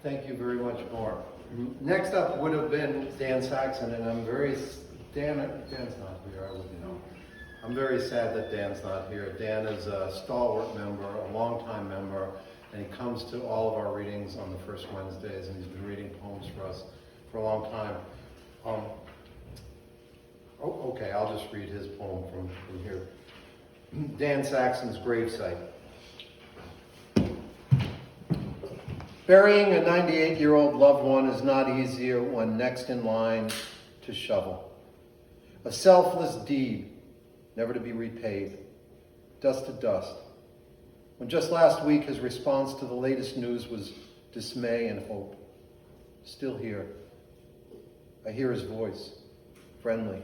Thank you very much, Mark. Next up would have been Dan Saxon, and Dan's not here, I wouldn't know. I'm very sad that Dan's not here. Dan is a stalwart member, a longtime member, and he comes to all of our readings on the first Wednesdays, and he's been reading poems for us for a long time. Okay, I'll just read his poem from here. Dan Saxon's Gravesite. Burying a 98-year-old loved one is not easier when next in line to shovel. A selfless deed, never to be repaid. Dust to dust. When just last week his response to the latest news was dismay and hope. Still here. I hear his voice, friendly.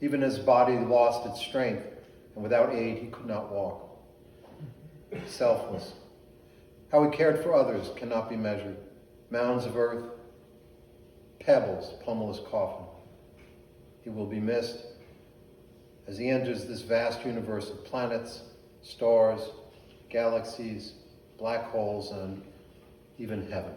Even as his body lost its strength, and without aid he could not walk. Selfless. How he cared for others cannot be measured. Mounds of earth, pebbles pummel his coffin. He will be missed as he enters this vast universe of planets, stars, galaxies, black holes, and even heaven.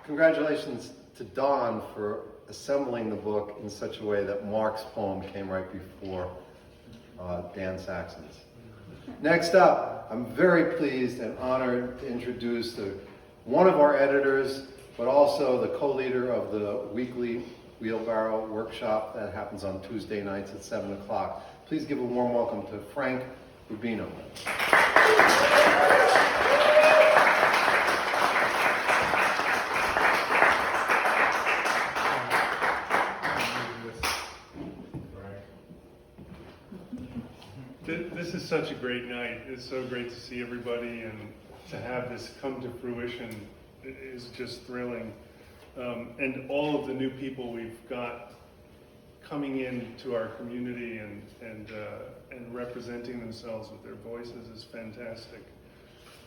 Congratulations to Don for assembling the book in such a way that Mark's poem came right before Dan Saxon's. Next up, I'm very pleased and honored to introduce one of our editors, but also the co-leader of the weekly Wheelbarrow workshop that happens on Tuesday nights at 7 o'clock. Please give a warm welcome to Frank Rubino. This is such a great night. It's so great to see everybody, and to have this come to fruition is just thrilling. And all of the new people we've got coming into our community and representing themselves with their voices is fantastic.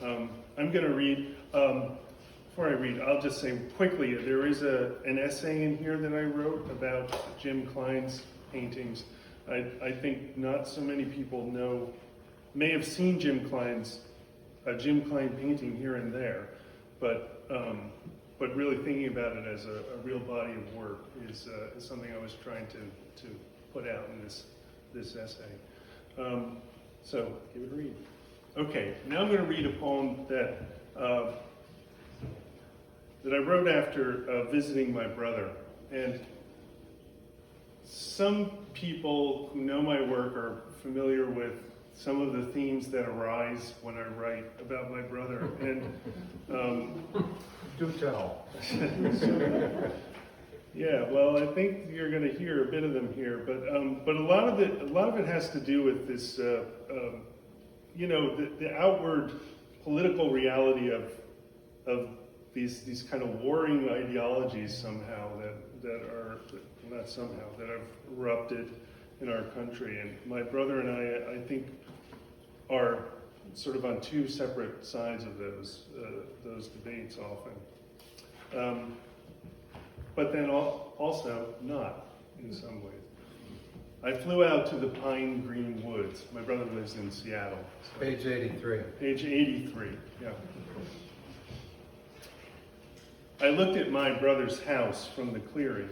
I'm going to read. Before I read, I'll just say quickly, there is an essay in here that I wrote about Jim Klein's paintings. I think not so many people may have seen Jim Klein painting here and there, but really thinking about it as a real body of work is something I was trying to put out in this essay. So give it a read. Okay, now I'm going to read a poem that I wrote after visiting my brother. And some people who know my work are familiar with some of the themes that arise when I write about my brother. And Do tell. Yeah, well, I think you're going to hear a bit of them here, but a lot of it has to do with this, the outward political reality of these kind of warring ideologies somehow that have erupted in our country. And my brother and I think, are sort of on two separate sides of those debates often. But then also not in some ways. I flew out to the pine green woods. My brother lives in Seattle. So. Page 83. Page 83, yeah. I looked at my brother's house from the clearing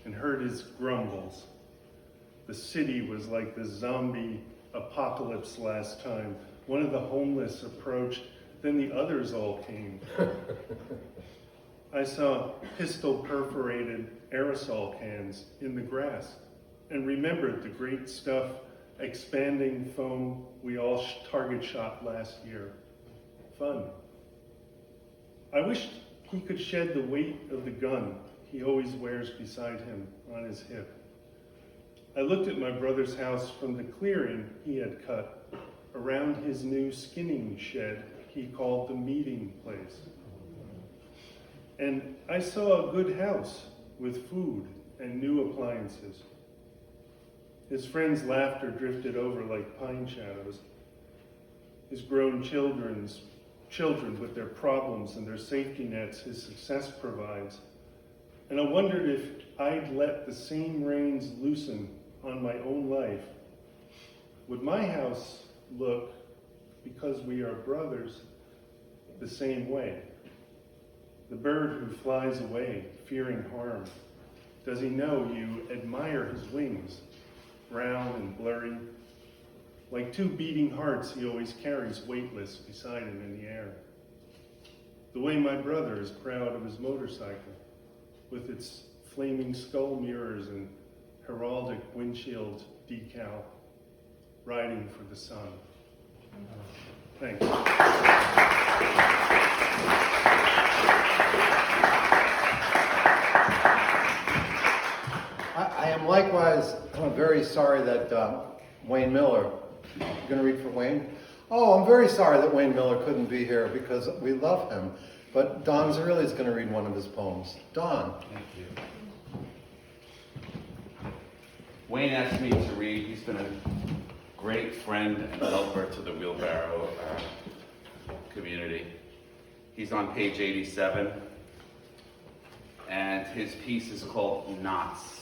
and heard his grumbles. The city was like the zombie apocalypse last time. One of the homeless approached, then the others all came. I saw pistol-perforated aerosol cans in the grass and remembered the great stuff, expanding foam we all target shot last year. Fun. I wished he could shed the weight of the gun he always wears beside him on his hip. I looked at my brother's house from the clearing he had cut around his new skinning shed he called the meeting place. And I saw a good house with food and new appliances. His friends' laughter drifted over like pine shadows. His grown children with their problems and their safety nets his success provides. And I wondered if I'd let the same reins loosen on my own life would my house look, because we are brothers, the same way? The bird who flies away, fearing harm, does he know you admire his wings, brown and blurry? Like two beating hearts he always carries weightless beside him in the air. The way my brother is proud of his motorcycle, with its flaming skull mirrors and heraldic windshield decal, riding for the sun. Thanks. I am likewise very sorry that Wayne Miller, you're going to read for Wayne? Oh, I'm very sorry that Wayne Miller couldn't be here because we love him. But Don Zerilli is going to read one of his poems. Don. Thank you. Wayne asked me to read. He's been a great friend and helper to the Wheelbarrow community. He's on page 87, and his piece is called Knots.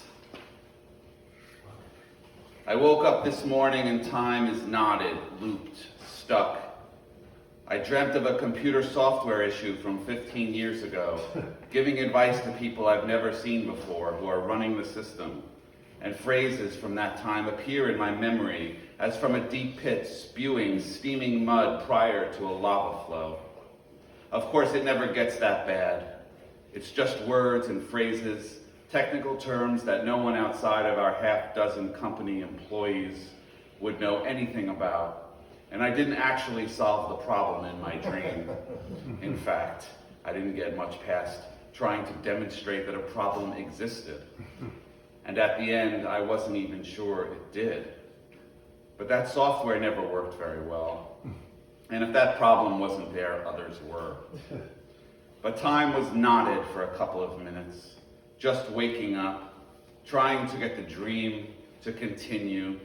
I woke up this morning and time is knotted, looped, stuck. I dreamt of a computer software issue from 15 years ago, giving advice to people I've never seen before who are running the system. And phrases from that time appear in my memory as from a deep pit spewing steaming mud prior to a lava flow. Of course, it never gets that bad. It's just words and phrases, technical terms that no one outside of our half-dozen company employees would know anything about. And I didn't actually solve the problem in my dream. In fact, I didn't get much past trying to demonstrate that a problem existed. And at the end, I wasn't even sure it did. But that software never worked very well. And if that problem wasn't there, others were. But time was knotted for a couple of minutes, just waking up, trying to get the dream to continue,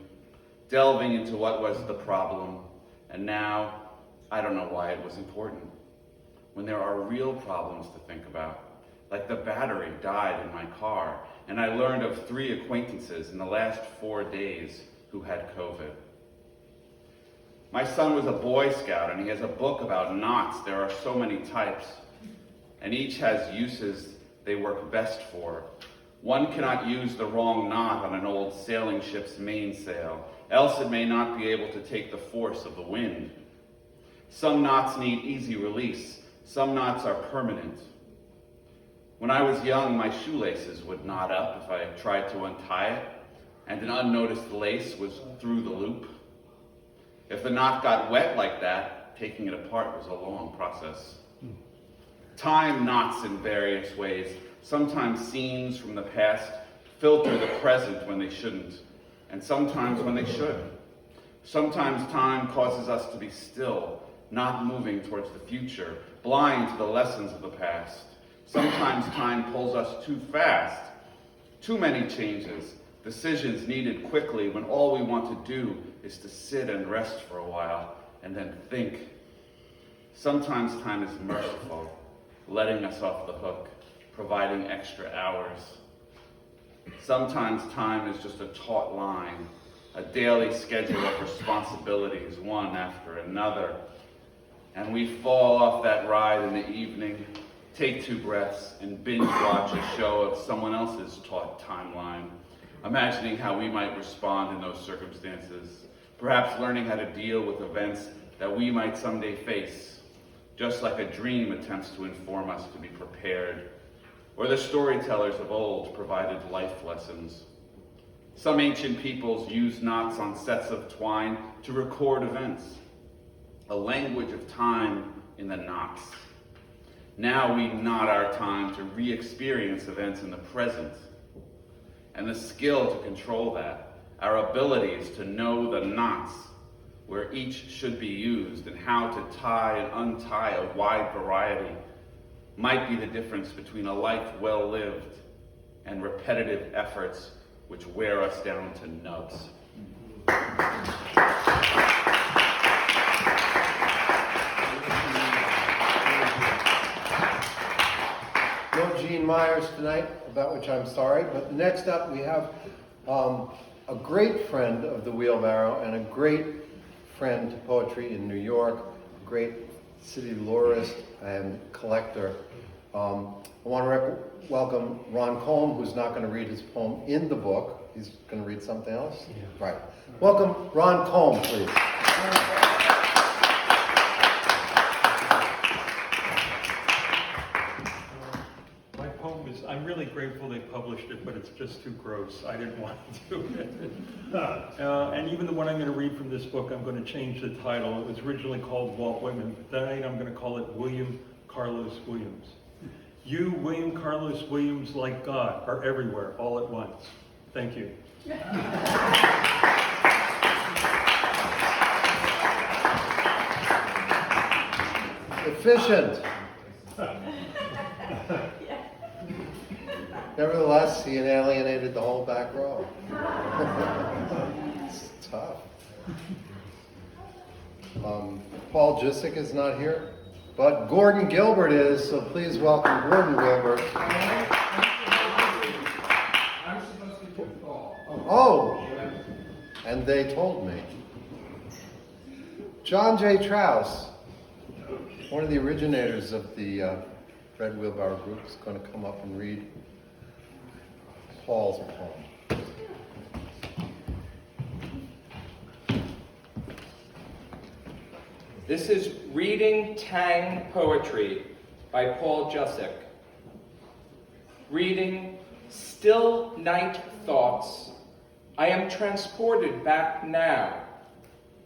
delving into what was the problem. And now, I don't know why it was important. When there are real problems to think about, like the battery died in my car, and I learned of 3 acquaintances in the last 4 days who had COVID. My son was a Boy Scout, and he has a book about knots. There are so many types, and each has uses they work best for. One cannot use the wrong knot on an old sailing ship's mainsail, else it may not be able to take the force of the wind. Some knots need easy release. Some knots are permanent. When I was young, my shoelaces would knot up if I tried to untie it, and an unnoticed lace was through the loop. If the knot got wet like that, taking it apart was a long process. Time knots in various ways. Sometimes scenes from the past filter the present when they shouldn't, and sometimes when they should. Sometimes time causes us to be still, not moving towards the future, blind to the lessons of the past. Sometimes time pulls us too fast. Too many changes, decisions needed quickly when all we want to do is to sit and rest for a while and then think. Sometimes time is merciful, letting us off the hook, providing extra hours. Sometimes time is just a taut line, a daily schedule of responsibilities, one after another. And we fall off that ride in the evening, take 2 breaths, and binge watch a show of someone else's taut timeline, imagining how we might respond in those circumstances, perhaps learning how to deal with events that we might someday face, just like a dream attempts to inform us to be prepared, or the storytellers of old provided life lessons. Some ancient peoples used knots on sets of twine to record events, a language of time in the knots. Now we knot our time to re-experience events in the present. And the skill to control that, our abilities to know the knots, where each should be used and how to tie and untie a wide variety, might be the difference between a life well lived and repetitive efforts which wear us down to nubs. No Gene Myers tonight, about which I'm sorry, but next up we have a great friend of the Wheelbarrow and a great friend to poetry in New York, a great city lyrist and collector. I want to welcome Ron Colm, who's not going to read his poem in the book. He's going to read something else? Yeah. Right. Welcome Ron Colm, please. My poem is, I'm really grateful they published it, but it's just too gross. I didn't want to do it. And even the one I'm going to read from this book, I'm going to change the title. It was originally called Walt Whitman, but tonight I'm going to call it William Carlos Williams. You, William Carlos Williams, like God, are everywhere, all at once. Thank you. Efficient. Nevertheless, he alienated the whole back row. It's tough. Paul Jissick is not here, but Gordon Gilbert is, so please welcome Gordon Gilbert. I'm supposed to do Paul. Oh, and they told me. John J. Trouse, one of the originators of the Red Wheelbarrow group, is going to come up and read Paul's poem. This is Reading Tang Poetry by Paul Jussick. Reading Still Night Thoughts, I am transported back now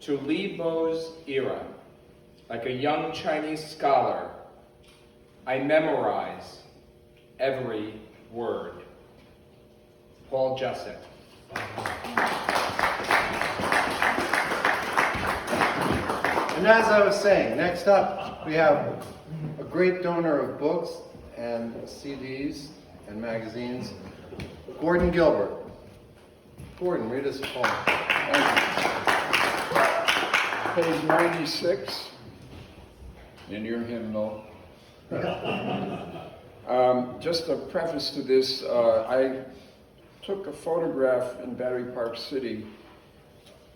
to Li Bo's era. Like a young Chinese scholar, I memorize every word. Paul Jussick. And as I was saying, next up we have a great donor of books and CDs and magazines, Gordon Gilbert. Gordon, read us a poem. Page 96 in your hymnal. Just a preface to this, I took a photograph in Battery Park City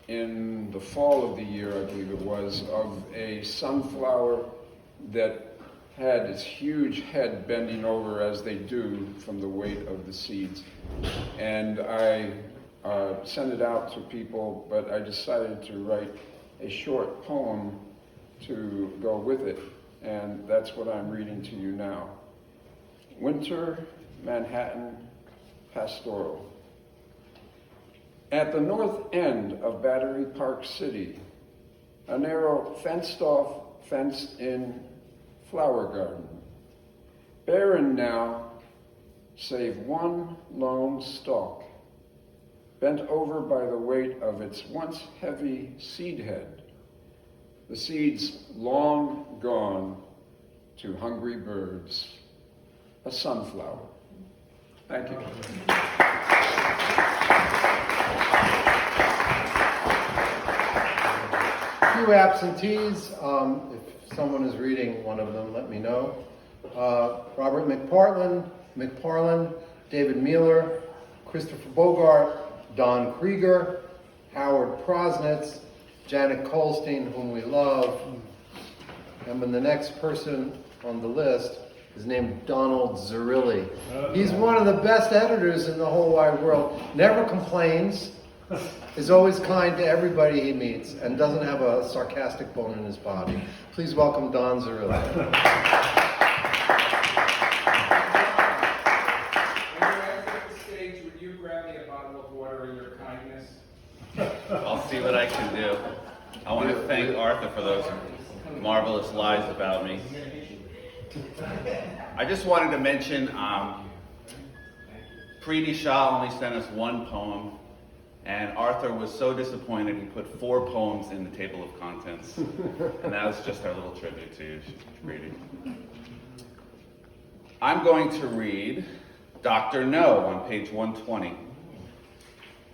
in the fall of the year, I believe it was, of a sunflower that had its huge head bending over as they do from the weight of the seeds. And I sent it out to people, but I decided to write a short poem to go with it, and that's what I'm reading to you now. Winter, Manhattan, Pastoral. At the north end of Battery Park City, a narrow fenced-off, fenced-in flower garden. Barren now, save one lone stalk, bent over by the weight of its once heavy seed head. The seeds long gone to hungry birds. A sunflower. Thank you. Few absentees. If someone is reading one of them, let me know. Robert McParlin, David Mueller, Christopher Bogart, Don Krieger, Howard Prosnitz, Janet Colstein, whom we love. And then the next person on the list is named Donald Zerilli. He's one of the best editors in the whole wide world. Never complains, is always kind to everybody he meets, and doesn't have a sarcastic bone in his body. Please welcome Don Zerilli. When you exit the stage, would you grab me a bottle of water in your kindness? I'll see what I can do. I want to thank Arthur for those marvelous lies about me. I just wanted to mention, Preeti Shah only sent us one poem, and Arthur was so disappointed he put 4 poems in the table of contents. And that was just our little tribute to you, Preeti. I'm going to read Dr. No on page 120.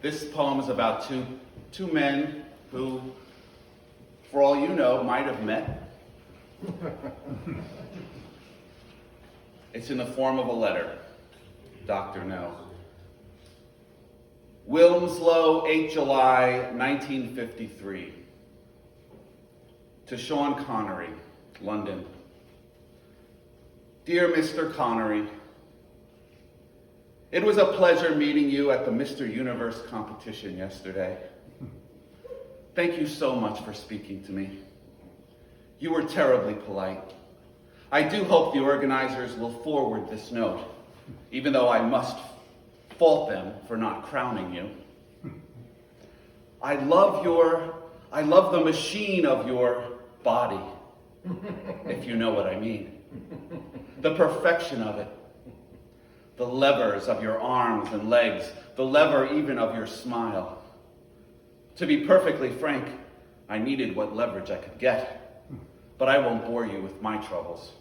This poem is about two men who, for all you know, might have met. It's in the form of a letter. Dr. No. Wilmslow, 8 July, 1953. To Sean Connery, London. Dear Mr. Connery, it was a pleasure meeting you at the Mr. Universe competition yesterday. Thank you so much for speaking to me. You were terribly polite. I do hope the organizers will forward this note, even though I must fault them for not crowning you. I love the machine of your body, if you know what I mean. The perfection of it. The levers of your arms and legs, the lever even of your smile. To be perfectly frank, I needed what leverage I could get, but I won't bore you with my troubles.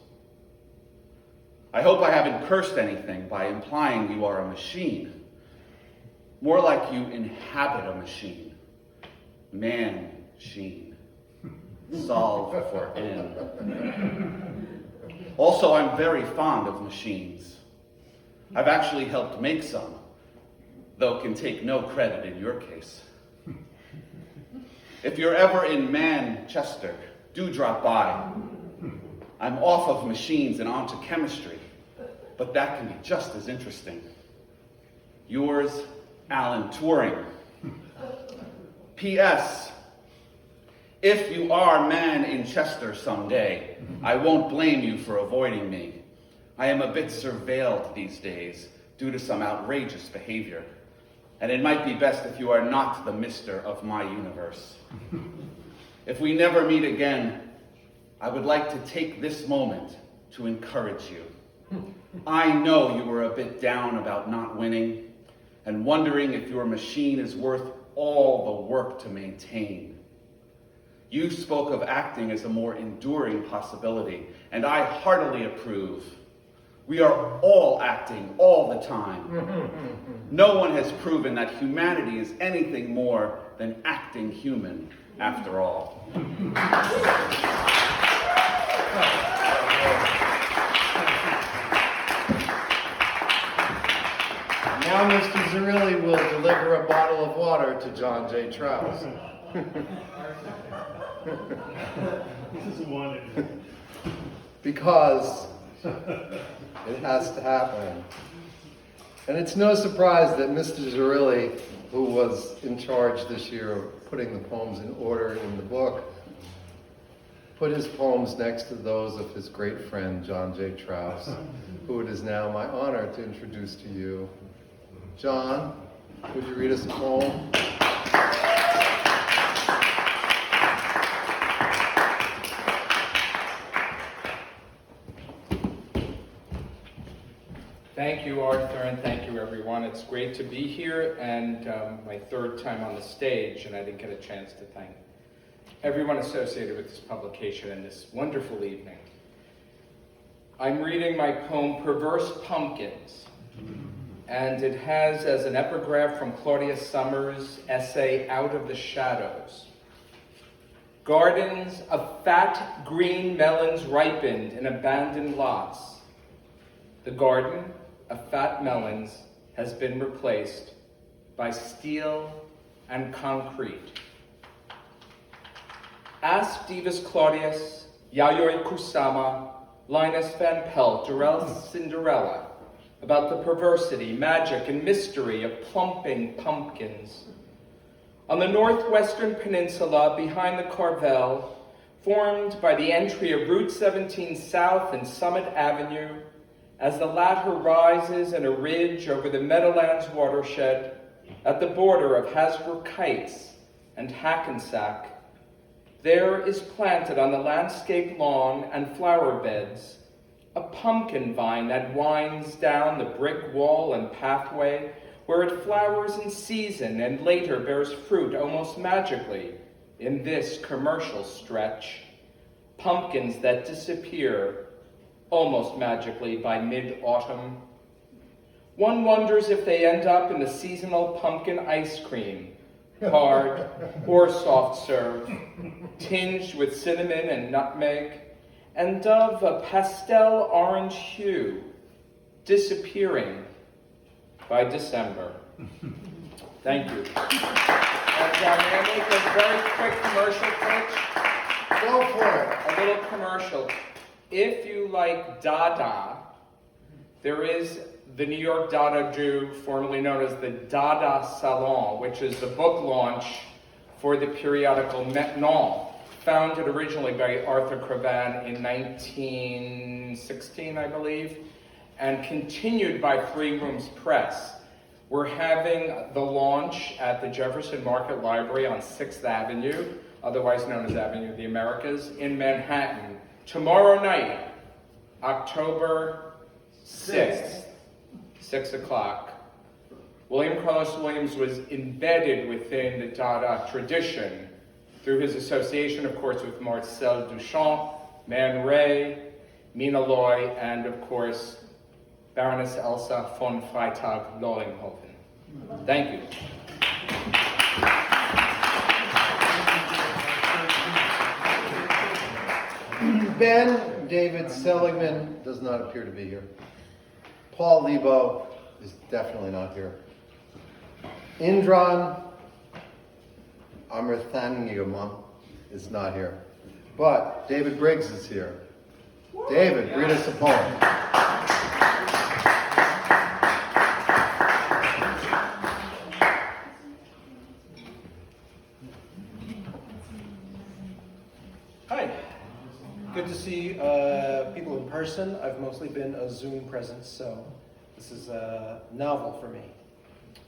I hope I haven't cursed anything by implying you are a machine. More like you inhabit a machine. Man-sheen. Solve for N. Also, I'm very fond of machines. I've actually helped make some, though can take no credit in your case. If you're ever in Manchester, do drop by. I'm off of machines and onto chemistry, but that can be just as interesting. Yours, Alan Turing. P.S. If you are man in Chester someday, I won't blame you for avoiding me. I am a bit surveilled these days due to some outrageous behavior, and it might be best if you are not the mister of my universe. If we never meet again, I would like to take this moment to encourage you. I know you were a bit down about not winning and wondering if your machine is worth all the work to maintain. You spoke of acting as a more enduring possibility, and I heartily approve. We are all acting all the time. No one has proven that humanity is anything more than acting human, after all. Now Mr. Zerilli will deliver a bottle of water to John J. Trouse. This is one. Because it has to happen. And it's no surprise that Mr. Zerilli, who was in charge this year of putting the poems in order in the book, put his poems next to those of his great friend, John J. Trouse, who it is now my honor to introduce to you. John, would you read us a poem? Thank you, Arthur, and thank you, everyone. It's great to be here, and my third time on the stage, and I didn't get a chance to thank everyone associated with this publication and this wonderful evening. I'm reading my poem, Perverse Pumpkins, and it has as an epigraph from Claudia Summers' essay, Out of the Shadows. Gardens of fat green melons ripened in abandoned lots. The garden of fat melons has been replaced by steel and concrete. Ask Divus Claudius, Yayoi Kusama, Linus Van Pelt, Durrell Cinderella about the perversity, magic, and mystery of plumping pumpkins. On the northwestern peninsula behind the Carvel, formed by the entry of Route 17 South and Summit Avenue, as the latter rises in a ridge over the Meadowlands watershed at the border of Hasbrook Heights and Hackensack, there is planted on the landscape lawn and flower beds a pumpkin vine that winds down the brick wall and pathway where it flowers in season and later bears fruit almost magically in this commercial stretch. Pumpkins that disappear almost magically by mid-autumn. One wonders if they end up in the seasonal pumpkin ice cream, hard or soft serve, tinged with cinnamon and nutmeg, and of a pastel orange hue, disappearing by December. Thank you. And may I make a very quick commercial pitch? Go for it. A little commercial. If you like Dada, there is the New York Dada Jew, formerly known as the Dada Salon, which is the book launch for the periodical Maintenant, founded originally by Arthur Cravan in 1916, I believe, and continued by Three Rooms Press. We're having the launch at the Jefferson Market Library on 6th Avenue, otherwise known as Avenue of the Americas, in Manhattan. Tomorrow night, October 6th, 6 o'clock. William Carlos Williams was embedded within the Dada tradition through his association, of course, with Marcel Duchamp, Man Ray, Mina Loy, and, of course, Baroness Elsa von Freytag-Loringhoven. Thank you. Ben David Seligman does not appear to be here. Paul Lebo is definitely not here. Indran Amirthangama is not here. But David Briggs is here. David, read us a poem. Hi. Good to see people in person. I've mostly been a Zoom presence, so this is novel for me.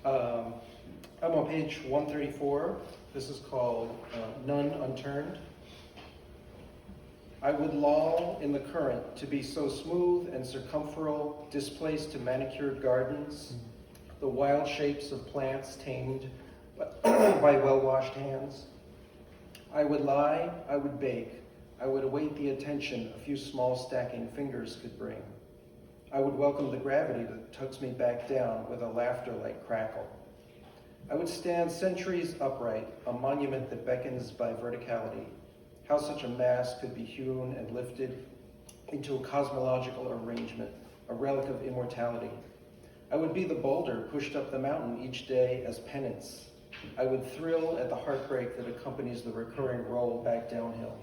I'm on page 134. This is called None Unturned. I would loll in the current to be so smooth and circumferal, displaced to manicured gardens, the wild shapes of plants tamed by well-washed hands. I would lie, I would bake, I would await the attention a few small stacking fingers could bring. I would welcome the gravity that tugs me back down with a laughter like crackle. I would stand centuries upright, a monument that beckons by verticality. How such a mass could be hewn and lifted into a cosmological arrangement, a relic of immortality. I would be the boulder pushed up the mountain each day as penance. I would thrill at the heartbreak that accompanies the recurring roll back downhill.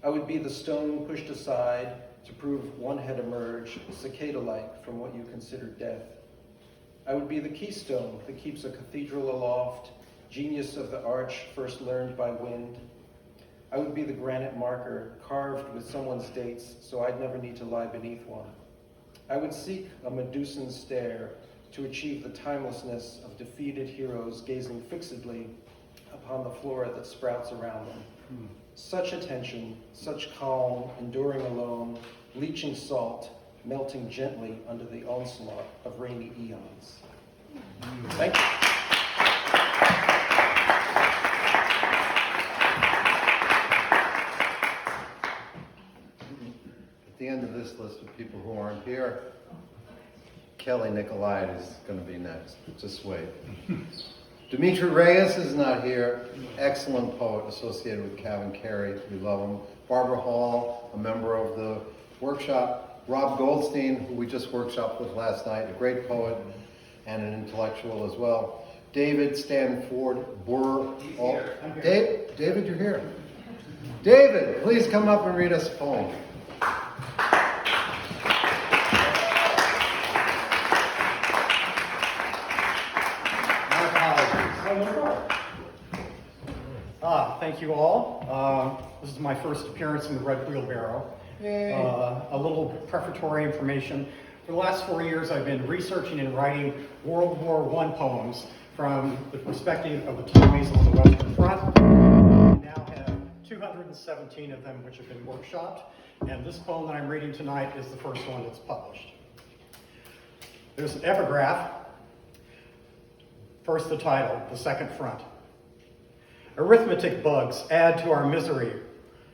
I would be the stone pushed aside to prove one had emerged, cicada-like, from what you consider death. I would be the keystone that keeps a cathedral aloft, genius of the arch first learned by wind. I would be the granite marker carved with someone's dates so I'd never need to lie beneath one. I would seek a Medusan stare to achieve the timelessness of defeated heroes gazing fixedly upon the flora that sprouts around them. Such attention, such calm, enduring alone, leaching salt, melting gently under the onslaught of rainy eons. Thank you. At the end of this list of people who aren't here, Kelly Nicolai is going to be next. Just wait. Dimitri Reyes is not here. Excellent poet associated with Calvin Carey. We love him. Barbara Hall, a member of the workshop. Rob Goldstein, who we just workshopped with last night, a great poet and an intellectual as well. David Stanford Burr. David, you're here. David, please come up and read us a poem. Thank you all. This is my first appearance in the Red Wheelbarrow. A little prefatory information. For the last 4 years, I've been researching and writing World War I poems from the perspective of the Tommies on the Western Front. I now have 217 of them which have been workshopped, and this poem that I'm reading tonight is the first one that's published. There's an epigraph. First the title, the second front. Arithmetic bugs add to our misery,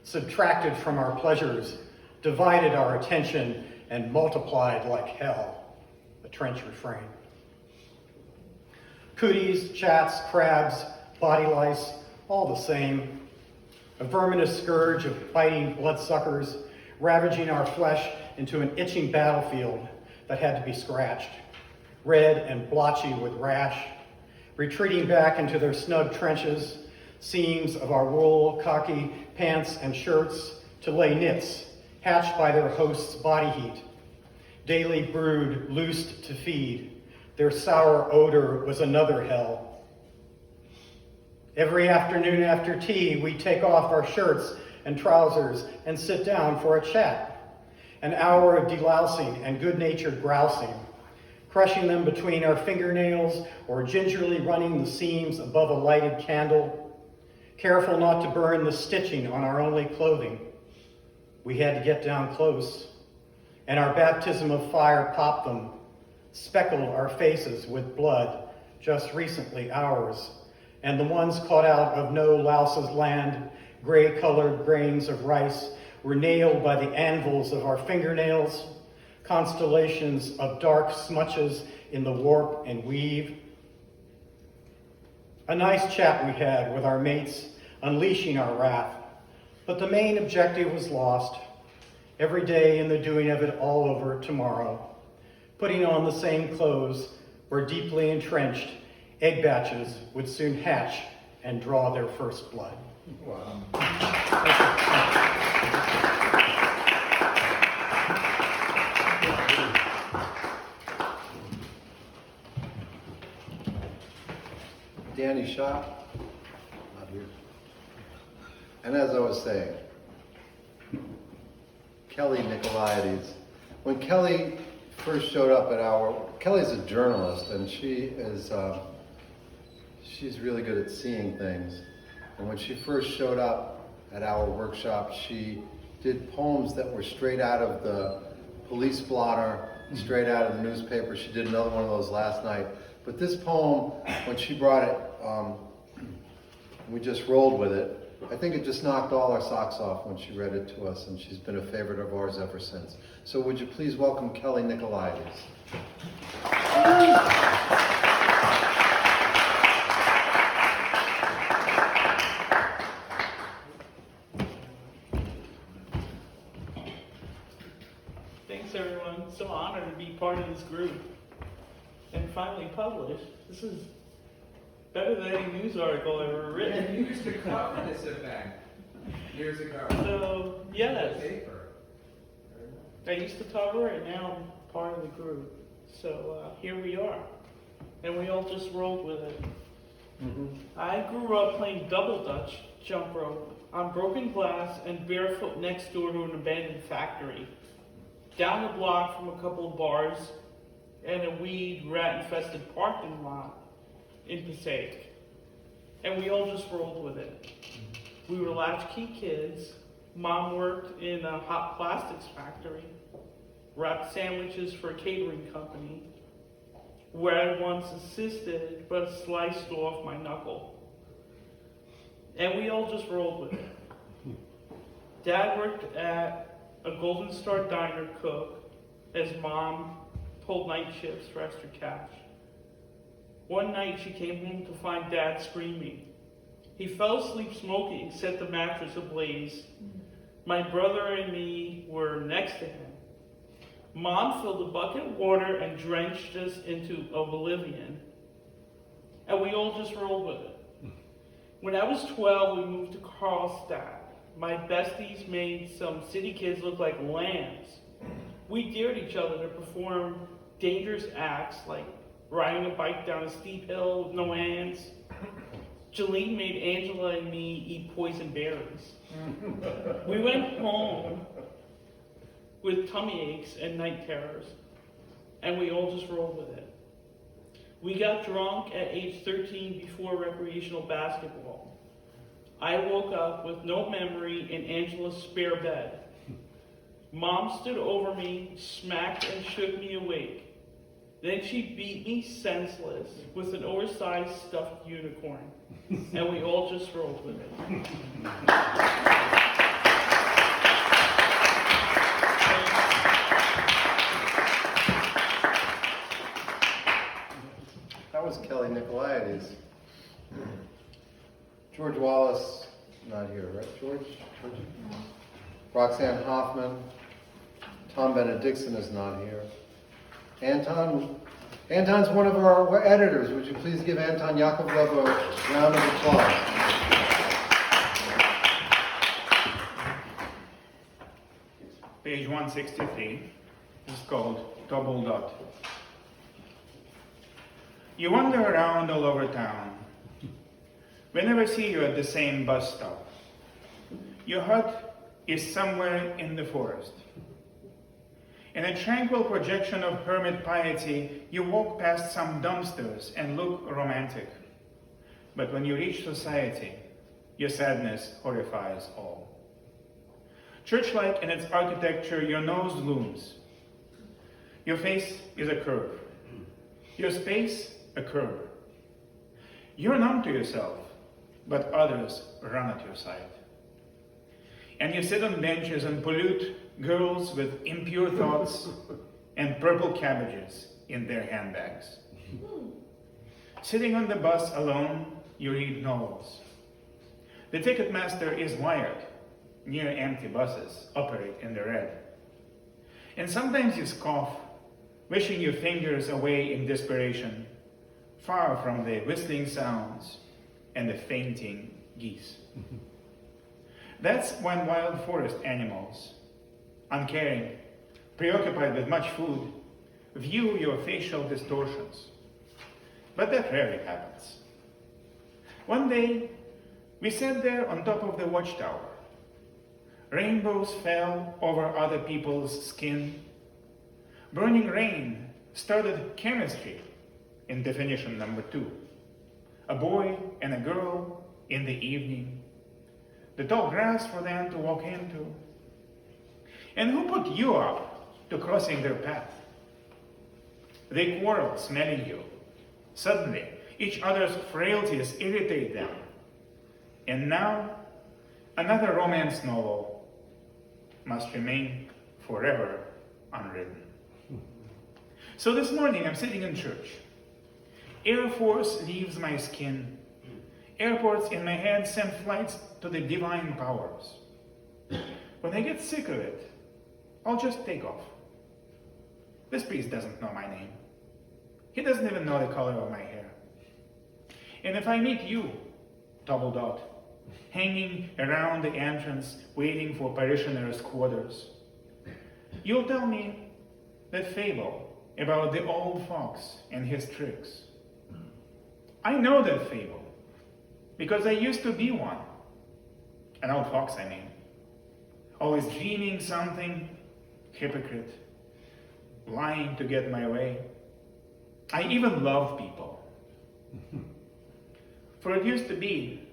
subtracted from our pleasures, divided our attention, and multiplied like hell. The trench refrain. Cooties, chats, crabs, body lice, all the same. A verminous scourge of biting bloodsuckers, ravaging our flesh into an itching battlefield that had to be scratched. Red and blotchy with rash, retreating back into their snug trenches, seams of our wool, khaki pants and shirts to lay knits, hatched by their host's body heat. Daily brood loosed to feed, their sour odor was another hell. Every afternoon after tea, we take off our shirts and trousers and sit down for a chat. An hour of delousing and good-natured grousing, crushing them between our fingernails or gingerly running the seams above a lighted candle, careful not to burn the stitching on our only clothing. We had to get down close, and our baptism of fire popped them, speckled our faces with blood, just recently ours, and the ones caught out of no louse's land, gray-colored grains of rice, were nailed by the anvils of our fingernails, constellations of dark smutches in the warp and weave. A nice chat we had with our mates, unleashing our wrath, but the main objective was lost. Every day in the doing of it all over tomorrow, putting on the same clothes where deeply entrenched egg batches would soon hatch and draw their first blood. Wow. Danny Shaw, not here. And as I was saying, Kelly Nicolaides. When Kelly first showed up at Kelly's a journalist, and she's really good at seeing things. And when she first showed up at our workshop, she did poems that were straight out of the police blotter, straight out of the newspaper. She did another one of those last night. But this poem, when she brought it, we just rolled with it. I think it just knocked all our socks off when she read it to us, and she's been a favorite of ours ever since. So would you please welcome Kelly Nicolaides. Thanks, everyone. So honored to be part of this group and finally published. This is better than any news article I've ever written. And you used to cover this event years ago. So, yes, Paper. I used to cover it, and now I'm part of the group. So here we are, and we all just rolled with it. I grew up playing double dutch jump rope on broken glass and barefoot next door to an abandoned factory, down the block from a couple of bars and a weed rat-infested parking lot in Passaic. And we all just rolled with it. We were latchkey kids. Mom worked in a hot plastics factory, wrapped sandwiches for a catering company, where I once assisted but sliced off my knuckle. And we all just rolled with it. Dad worked at a Golden Star Diner cook as Mom pulled night shifts for extra cash. One night she came home to find Dad screaming. He fell asleep smoking, set the mattress ablaze. My brother and me were next to him. Mom filled a bucket of water and drenched us into oblivion. And we all just rolled with it. When I was 12, we moved to Carlstadt. My besties made some city kids look like lambs. We dared each other to perform dangerous acts like riding a bike down a steep hill with no hands. Jolene made Angela and me eat poison berries. We went home with tummy aches and night terrors, and we all just rolled with it. We got drunk at age 13 before recreational basketball. I woke up with no memory in Angela's spare bed. Mom stood over me, smacked and shook me awake. Then she beat me senseless with an oversized stuffed unicorn, and we all just rolled with it. That was Kelly Nicolaides. George Wallace, not here, right, George? Roxanne Hoffman. Tom Benedictson is not here. Anton's one of our editors. Would you please give Anton Yakovlev a round of applause? Page 163 is called Double Dot. You wander around all over town. We never see you at the same bus stop. Your hut is somewhere in the forest. In a tranquil projection of hermit piety, you walk past some dumpsters and look romantic. But when you reach society, your sadness horrifies all. Church-like in its architecture, your nose looms. Your face is a curve. Your space, a curve. You're numb to yourself, but others run at your side. And you sit on benches and pollute girls with impure thoughts and purple cabbages in their handbags. Sitting on the bus alone, you read novels. The ticket master is wired. Near empty buses operate in the red. And sometimes you scoff, wishing your fingers away in desperation, far from the whistling sounds and the fainting geese. That's when wild forest animals, uncaring, preoccupied with much food, view your facial distortions. But that rarely happens. One day, we sat there on top of the watchtower. Rainbows fell over other people's skin. Burning rain started chemistry in definition number 2. A boy and a girl in the evening. The tall grass for them to walk into. And who put you up to crossing their path? They quarrel, smelling you. Suddenly, each other's frailties irritate them. And now, another romance novel must remain forever unwritten. So this morning, I'm sitting in church. Air Force leaves my skin. Airports in my head send flights to the divine powers. When I get sick of it, I'll just take off. This priest doesn't know my name. He doesn't even know the color of my hair. And if I meet you, Double Dot, hanging around the entrance waiting for parishioners' quarters, you'll tell me that fable about the old fox and his tricks. I know that fable because I used to be one. An old fox, I mean. Always dreaming something, hypocrite, lying to get my way. I even love people. For it used to be,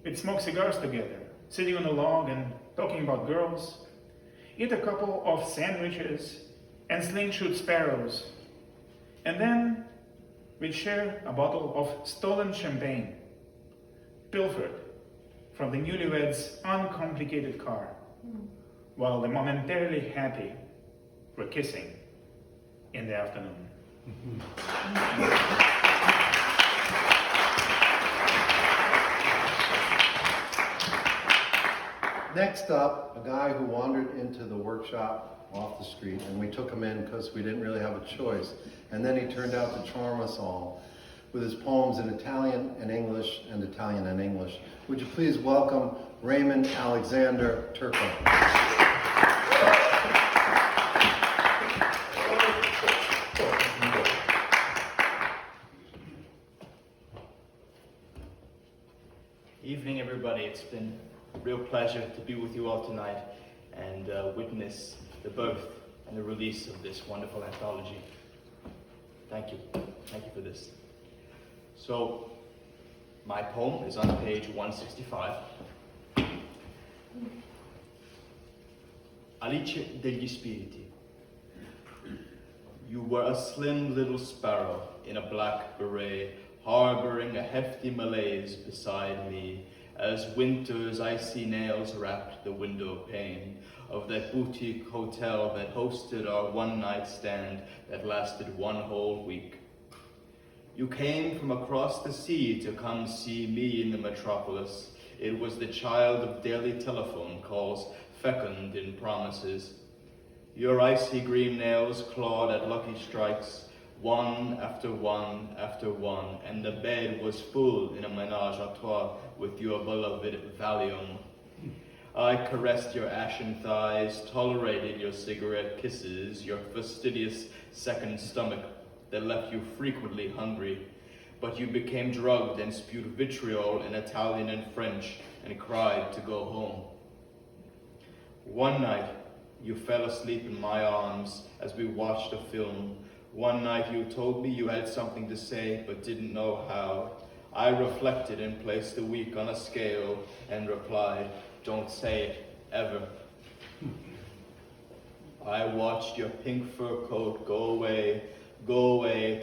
we'd smoke cigars together, sitting on a log and talking about girls, eat a couple of sandwiches and slingshot sparrows, and then we'd share a bottle of stolen champagne, pilfered from the newlyweds' uncomplicated car, while the momentarily happy were kissing in the afternoon. Next up, a guy who wandered into the workshop off the street, and we took him in because we didn't really have a choice. And then he turned out to charm us all with his poems in Italian and English and Italian and English. Would you please welcome Raymond Alexander Turco. Evening, everybody. It's been a real pleasure to be with you all tonight and witness the birth and the release of this wonderful anthology. Thank you. Thank you for this. So, my poem is on page 165. Alice degli Spiriti. You were a slim little sparrow in a black beret, harboring a hefty malaise beside me, as winter's icy nails wrapped the window pane of that boutique hotel that hosted our one-night stand that lasted one whole week. You came from across the sea to come see me in the metropolis. It was the child of daily telephone calls, fecund in promises. Your icy green nails clawed at lucky strikes, one after one after one, and the bed was full in a menage a trois with your beloved Valium. I caressed your ashen thighs, tolerated your cigarette kisses, your fastidious second stomach that left you frequently hungry, but you became drugged and spewed vitriol in Italian and French and cried to go home. One night, you fell asleep in my arms as we watched a film. One night you told me you had something to say but didn't know how. I reflected and placed the week on a scale and replied, "Don't say it, ever." I watched your pink fur coat go away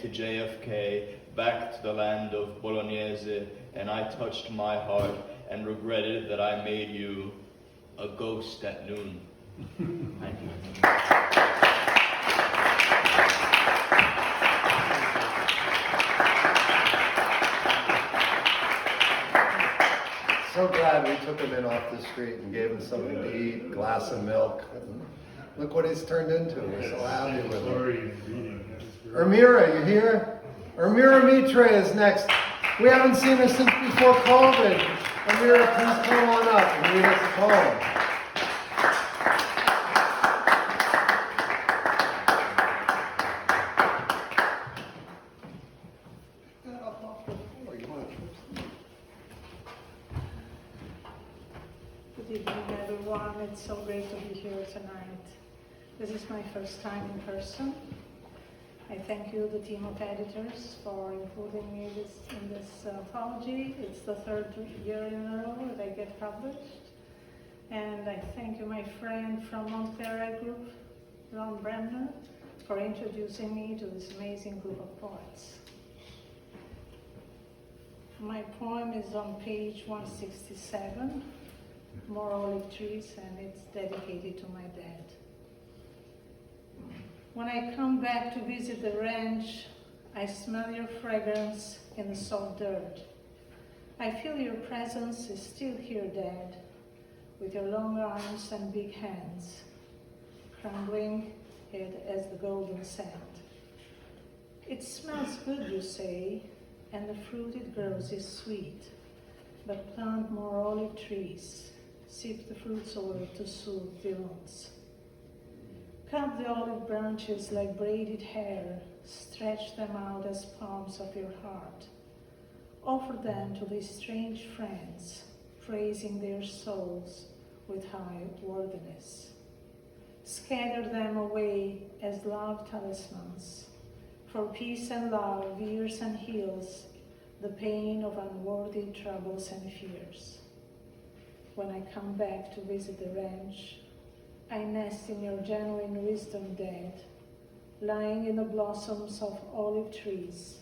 to JFK, back to the land of Bolognese, and I touched my heart and regretted that I made you a ghost at noon. Thank you. So glad we took him in off the street and gave him something to eat, glass of milk. Look what he's turned into. We're so happy with him. Ermira, you here? Ermira Mitre is next. We haven't seen her since before COVID. Ermira, please come on up and read us a poem. Good evening, everyone. It's so great to be here tonight. This is my first time in person. I thank you, the team of editors, for including me in this anthology. It's the third year in a row that I get published. And I thank you, my friend from Montpellier Group, Ron Bremner, for introducing me to this amazing group of poets. My poem is on page 167, More Olive Trees, and it's dedicated to my dad. When I come back to visit the ranch, I smell your fragrance in the soft dirt. I feel your presence is still here, Dad, with your long arms and big hands, crumbling it as the golden sand. It smells good, you say, and the fruit it grows is sweet, but plant more olive trees, sip the fruit's oil to soothe the wounds. Cut the olive branches like braided hair, stretch them out as palms of your heart. Offer them to these strange friends, praising their souls with high worthiness. Scatter them away as love talismans, for peace and love veers and heals the pain of unworthy troubles and fears. When I come back to visit the ranch, I nest in your genuine wisdom, Dad, lying in the blossoms of olive trees,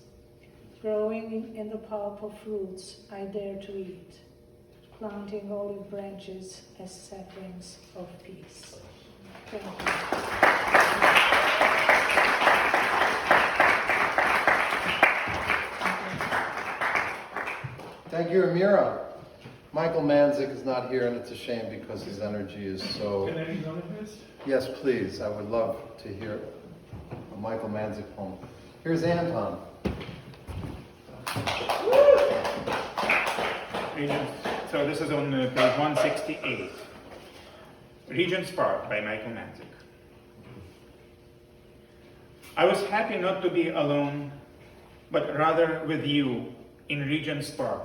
growing in the pulp of fruits I dare to eat, planting olive branches as saplings of peace. Thank you. Thank you, Ermira. Michael Manzik is not here, and it's a shame because his energy is so... Can I read one of his? Yes, please. I would love to hear a Michael Manzik poem. Here's Anton. So this is on page 168. Regent's Park by Michael Manzik. I was happy not to be alone, but rather with you in Regent's Park.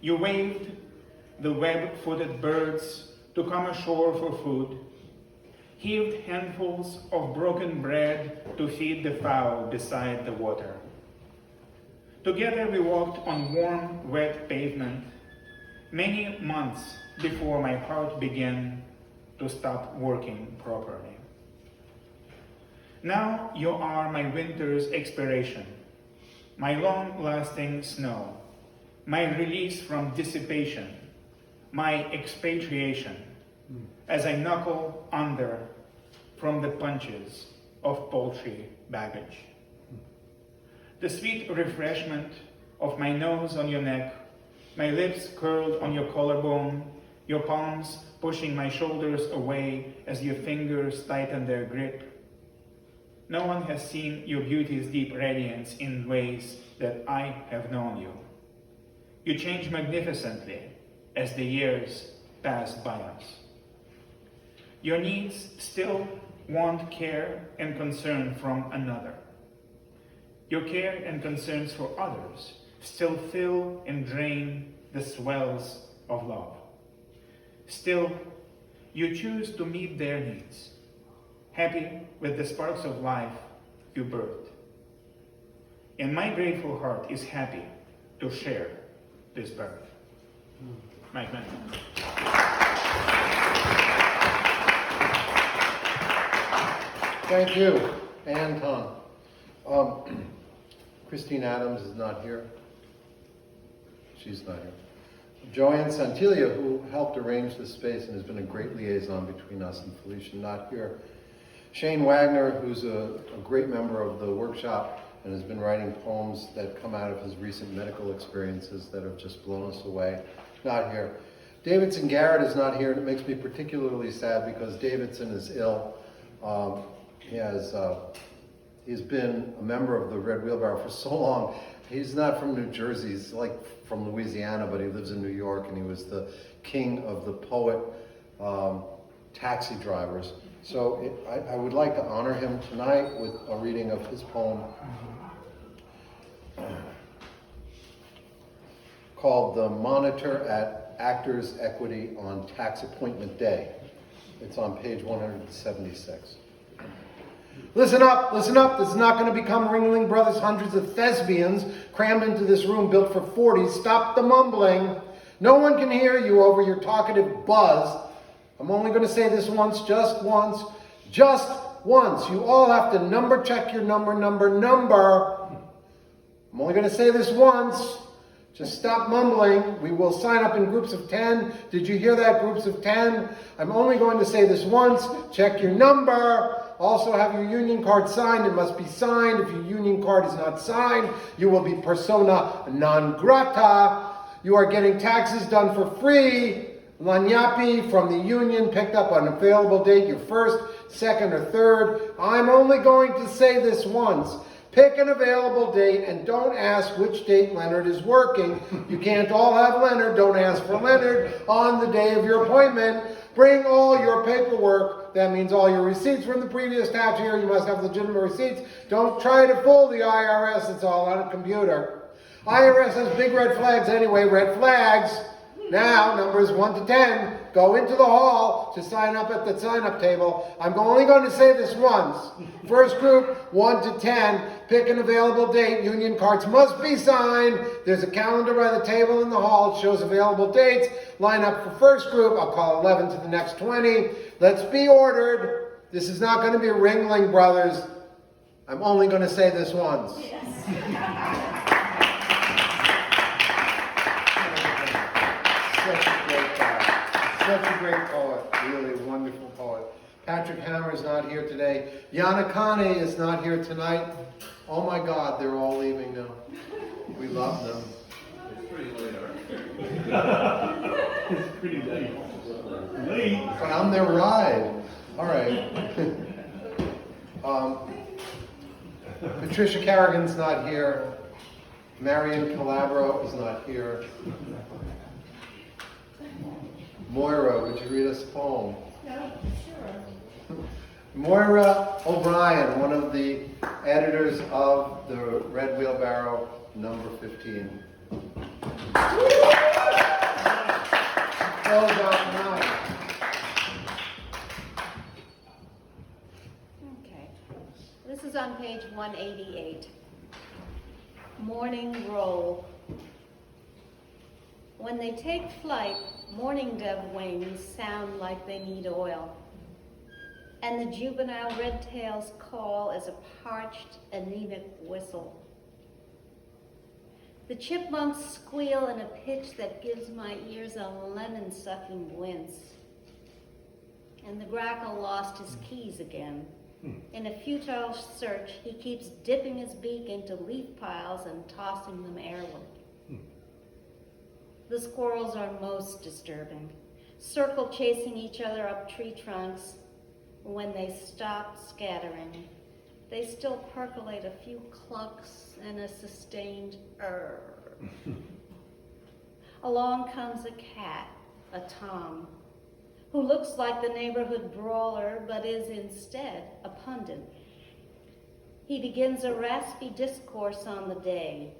You waved the web-footed birds to come ashore for food, heaved handfuls of broken bread to feed the fowl beside the water. Together we walked on warm, wet pavement, many months before my heart began to stop working properly. Now you are my winter's expiration, my long-lasting snow, my release from dissipation, my expatriation, as I knuckle under from the punches of paltry baggage. The sweet refreshment of my nose on your neck, my lips curled on your collarbone, your palms pushing my shoulders away as your fingers tighten their grip. No one has seen your beauty's deep radiance in ways that I have known you. You change magnificently as the years pass by us. Your needs still want care and concern from another. Your care and concerns for others still fill and drain the swells of love. Still, you choose to meet their needs, happy with the sparks of life you birthed. And my grateful heart is happy to share this birth. Mike Mann. Thank you, Anton. Christine Adams is not here. She's not here. Joanne Santilia, who helped arrange this space and has been a great liaison between us and Felician, not here. Shane Wagner, who's a great member of the workshop and has been writing poems that come out of his recent medical experiences that have just blown us away, not here. Davidson Garrett is not here, and it makes me particularly sad because Davidson is ill. He's been a member of the Red Wheelbarrow for so long. He's not from New Jersey, he's like from Louisiana, but he lives in New York, and he was the king of the poet taxi drivers. So I would like to honor him tonight with a reading of his poem called The Monitor at Actors' Equity on Tax Appointment Day. It's on page 176. Listen up, this is not going to become Ringling Brothers, hundreds of thespians crammed into this room built for 40. Stop the mumbling. No one can hear you over your talkative buzz. I'm only going to say this once, just once. You all have to number check your number. I'm only going to say this once. Just stop mumbling. We will sign up in groups of 10. Did you hear that? Groups of 10. I'm only going to say this once. Check your number. Also have your union card signed. It must be signed. If your union card is not signed, you will be persona non grata. You are getting taxes done for free. Lanyapi from the union picked up on an available date, your first, second, or third. I'm only going to say this once. Pick an available date and don't ask which date Leonard is working. You can't all have Leonard. Don't ask for Leonard on the day of your appointment. Bring all your paperwork. That means all your receipts from the previous tax year. You must have legitimate receipts. Don't try to fool the IRS. It's all on a computer. IRS has big red flags anyway. Red flags. Now, numbers 1 to 10, go into the hall to sign up at the sign-up table. I'm only going to say this once. First group, 1 to 10, pick an available date. Union cards must be signed. There's a calendar by the table in the hall. It shows available dates. Line up for first group. I'll call 11 to the next 20. Let's be ordered. This is not going to be Ringling Brothers. I'm only going to say this once. Yes. Such a great poet, really a wonderful poet. Patrick Hammer is not here today. Yana Kane is not here tonight. Oh my God, they're all leaving now. We love them. It's pretty late, It's pretty late. Late. Found their ride. All right. Patricia Carrigan's not here. Marion Calabro is not here. Moira, would you read us a poem? Yeah, sure. Moira O'Brien, one of the editors of the Red Wheelbarrow, number 15. Close out night. Okay. This is on page 188. Morning roll. When they take flight, mourning dove wings sound like they need oil, and the juvenile red-tails call as a parched, anemic whistle. The chipmunks squeal in a pitch that gives my ears a lemon-sucking wince. And the grackle lost his keys again. In a futile search, he keeps dipping his beak into leaf piles and tossing them airward. The squirrels are most disturbing. circle chasing each other up tree trunks. When they stopped scattering, they still percolate a few clucks and a sustained Along comes a cat, a Tom, who looks like the neighborhood brawler but is instead a pundit. He begins a raspy discourse on the day.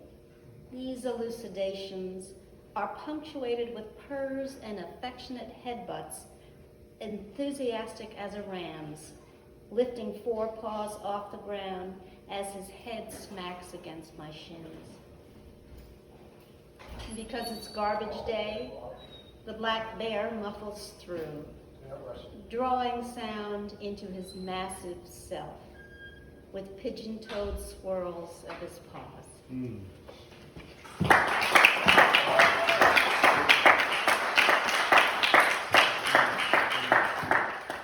These elucidations are punctuated with purrs and affectionate headbutts, enthusiastic as a ram's, lifting forepaws off the ground as his head smacks against my shins. And because it's garbage day, the black bear muffles through, drawing sound into his massive self, with pigeon-toed swirls of his paws.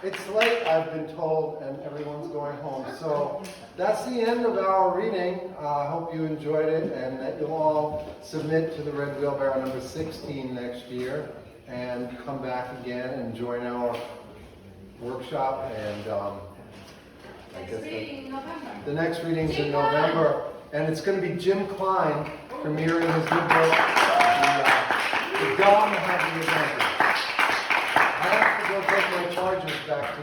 It's late, I've been told, and everyone's going home. So that's the end of our reading. I hope you enjoyed it and that you'll all submit to the Red Wheelbarrow number 16 next year and come back again and join our workshop. And I guess the next reading's in November. And it's going to be Jim Klein premiering his new book, The Dumb Have the Advantage. I have to go take my chargers back to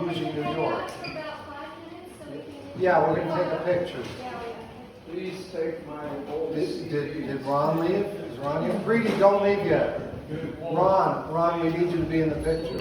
Eugene, New York. Yeah, we're going to take a picture. Please take my oldest. Did Ron leave? Is Ron here? Greedy, don't leave yet. Ron, we need you to be in the picture.